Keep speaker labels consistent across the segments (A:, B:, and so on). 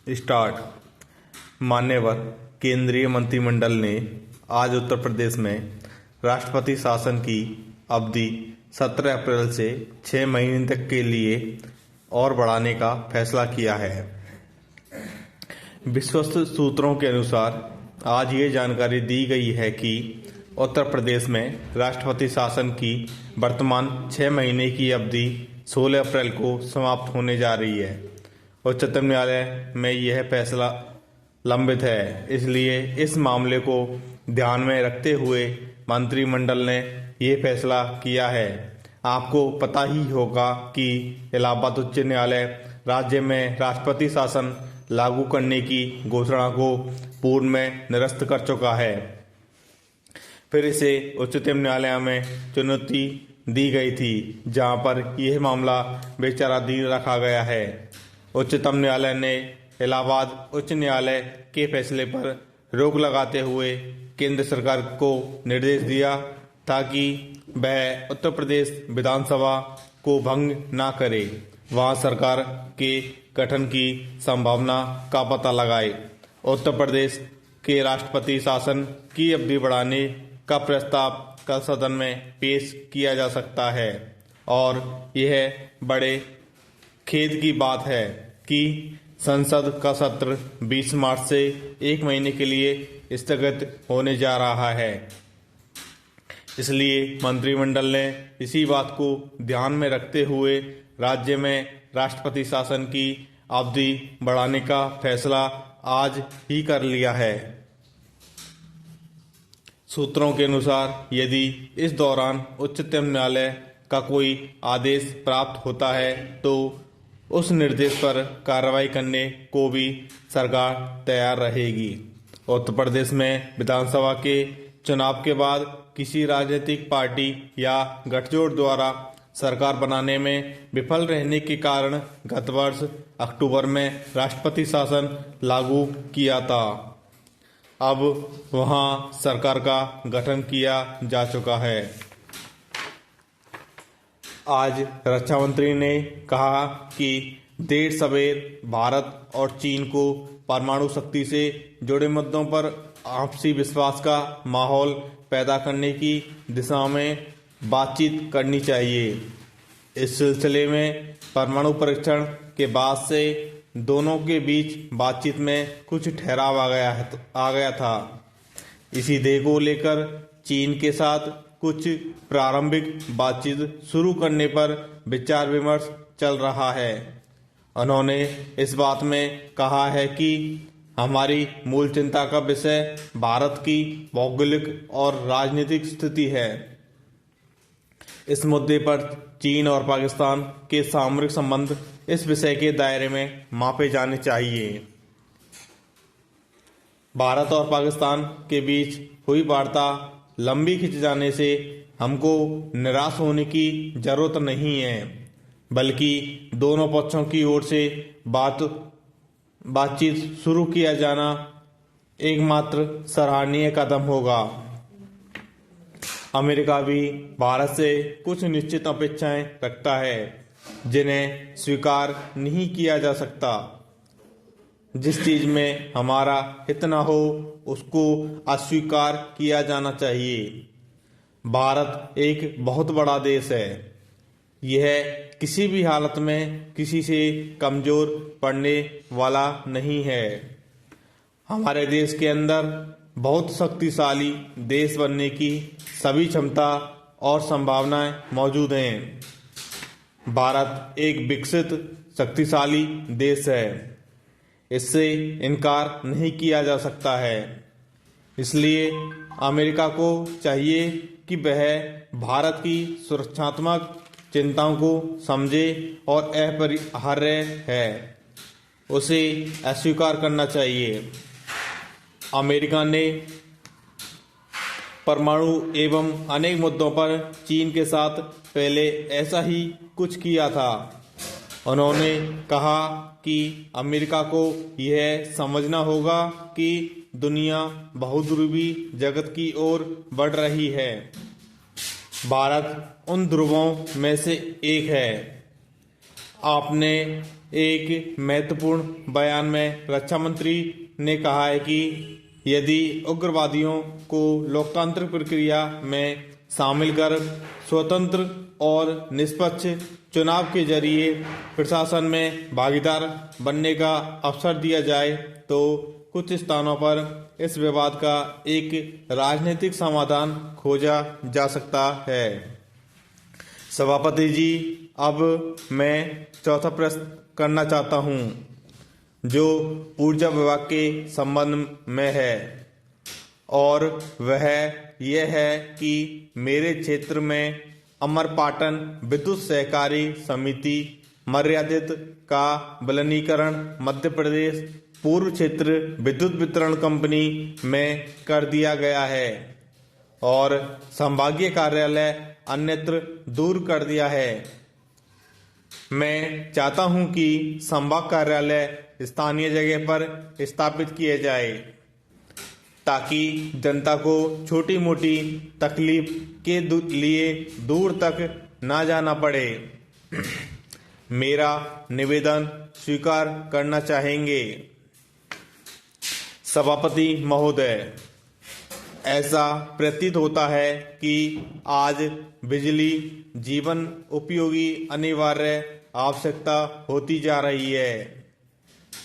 A: Start. मान्यवर केंद्रीय मंत्रिमंडल ने आज उत्तर प्रदेश में राष्ट्रपति शासन की अवधि 17 अप्रैल से 6 महीने तक के लिए और बढ़ाने का फैसला किया है। विश्वस्त सूत्रों के अनुसार आज ये जानकारी दी गई है कि उत्तर प्रदेश में राष्ट्रपति शासन की वर्तमान 6 महीने की अवधि 16 अप्रैल को समाप्त होने जा रही है। उच्चतम न्यायालय में यह फैसला लंबित है, इसलिए इस मामले को ध्यान में रखते हुए मंत्रिमंडल ने ये फैसला किया है। आपको पता ही होगा कि इलाहाबाद उच्च न्यायालय राज्य में राष्ट्रपति शासन लागू करने की घोषणा को पूर्व में निरस्त कर चुका है। फिर इसे उच्चतम न्यायालय में चुनौती दी गई थी, जहां पर यह मामला विचाराधीन रखा गया है। उच्चतम न्यायालय ने इलाहाबाद उच्च न्यायालय के फैसले पर रोक लगाते हुए केंद्र सरकार को निर्देश दिया ताकि वह उत्तर प्रदेश विधानसभा को भंग न करे, वहां सरकार के गठन की संभावना का पता लगाए। उत्तर प्रदेश के राष्ट्रपति शासन की अवधि बढ़ाने का प्रस्ताव कल सदन में पेश किया जा सकता है और यह बड़े खेद की बात है कि संसद का सत्र 20 मार्च से 1 महीने के लिए स्थगित होने जा रहा है। इसलिए मंत्रिमंडल ने इसी बात को ध्यान में रखते हुए राज्य में राष्ट्रपति शासन की अवधि बढ़ाने का फैसला आज ही कर लिया है। सूत्रों के अनुसार यदि इस दौरान उच्चतम न्यायालय का कोई आदेश प्राप्त होता है तो उस निर्देश पर कार्रवाई करने को भी सरकार तैयार रहेगी। उत्तर प्रदेश में विधानसभा के चुनाव के बाद किसी राजनीतिक पार्टी या गठजोड़ द्वारा सरकार बनाने में विफल रहने के कारण गत वर्ष अक्टूबर में राष्ट्रपति शासन लागू किया था। अब वहां सरकार का गठन किया जा चुका है। आज रक्षा मंत्री ने कहा कि देर सवेर भारत और चीन को परमाणु शक्ति से जुड़े मुद्दों पर आपसी विश्वास का माहौल पैदा करने की दिशा में बातचीत करनी चाहिए। इस सिलसिले में परमाणु परीक्षण के बाद से दोनों के बीच बातचीत में कुछ ठहराव आ गया था। इसी ध्येय को लेकर चीन के साथ कुछ प्रारंभिक बातचीत शुरू करने पर विचार विमर्श चल रहा है। उन्होंने इस बात में कहा है कि हमारी मूल चिंता का विषय भारत की भौगोलिक और राजनीतिक स्थिति है। इस मुद्दे पर चीन और पाकिस्तान के सामरिक संबंध इस विषय के दायरे में मापे जाने चाहिए। भारत और पाकिस्तान के बीच हुई वार्ता लंबी खिंच जाने से हमको निराश होने की जरूरत नहीं है, बल्कि दोनों पक्षों की ओर से बातचीत शुरू किया जाना एकमात्र सराहनीय कदम होगा। अमेरिका भी भारत से कुछ निश्चित अपेक्षाएं रखता है जिन्हें स्वीकार नहीं किया जा सकता। जिस चीज में हमारा हित न हो उसको अस्वीकार किया जाना चाहिए। भारत एक बहुत बड़ा देश है। यह किसी भी हालत में किसी से कमजोर पड़ने वाला नहीं है। हमारे देश के अंदर बहुत शक्तिशाली देश बनने की सभी क्षमता और संभावनाएं मौजूद हैं। भारत एक विकसित शक्तिशाली देश है, इससे इनकार नहीं किया जा सकता है। इसलिए अमेरिका को चाहिए कि वह भारत की सुरक्षात्मक चिंताओं को समझे और अपरिहार्य है उसे अस्वीकार करना चाहिए। अमेरिका ने परमाणु एवं अनेक मुद्दों पर चीन के साथ पहले ऐसा ही कुछ किया था। उन्होंने कहा कि अमेरिका को यह समझना होगा कि दुनिया बहुध्रुवी जगत की ओर बढ़ रही है। भारत उन ध्रुवों में से एक है। आपने एक महत्वपूर्ण बयान में रक्षा मंत्री ने कहा है कि यदि उग्रवादियों को लोकतांत्रिक प्रक्रिया में शामिल कर स्वतंत्र और निष्पक्ष चुनाव के जरिए प्रशासन में भागीदार बनने का अवसर दिया जाए तो कुछ स्थानों पर इस विवाद का एक राजनीतिक समाधान खोजा जा सकता है। सभापति जी, अब मैं चौथा प्रश्न करना चाहता हूं, जो ऊर्जा विभाग के संबंध में है, और वह यह है कि मेरे क्षेत्र में अमरपाटन विद्युत सहकारी समिति मर्यादित का विलीनीकरण मध्य प्रदेश पूर्व क्षेत्र विद्युत वितरण कंपनी में कर दिया गया है और संभागीय कार्यालय अन्यत्र दूर कर दिया है। मैं चाहता हूं कि संभाग कार्यालय स्थानीय जगह पर स्थापित किए जाए ताकि जनता को छोटी मोटी तकलीफ के लिए दूर तक ना जाना पड़े। मेरा निवेदन स्वीकार करना चाहेंगे। सभापति महोदय, ऐसा प्रतीत होता है कि आज बिजली जीवन उपयोगी अनिवार्य आवश्यकता होती जा रही है।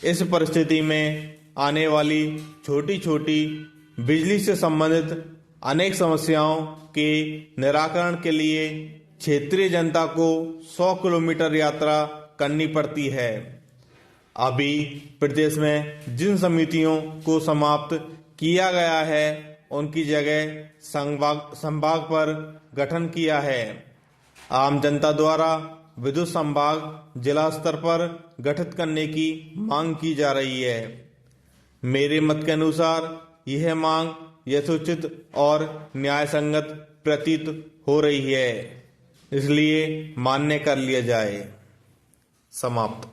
A: इस परिस्थिति में आने वाली छोटी छोटी बिजली से संबंधित अनेक समस्याओं के निराकरण के लिए क्षेत्रीय जनता को 100 किलोमीटर यात्रा करनी पड़ती है। अभी प्रदेश में जिन समितियों को समाप्त किया गया है उनकी जगह संभाग पर गठन किया है। आम जनता द्वारा विद्युत संभाग जिला स्तर पर गठित करने की मांग की जा रही है। मेरे मत के अनुसार यह मांग यथोचित और न्यायसंगत प्रतीत हो रही है, इसलिए मान्य कर लिया जाए। समाप्त।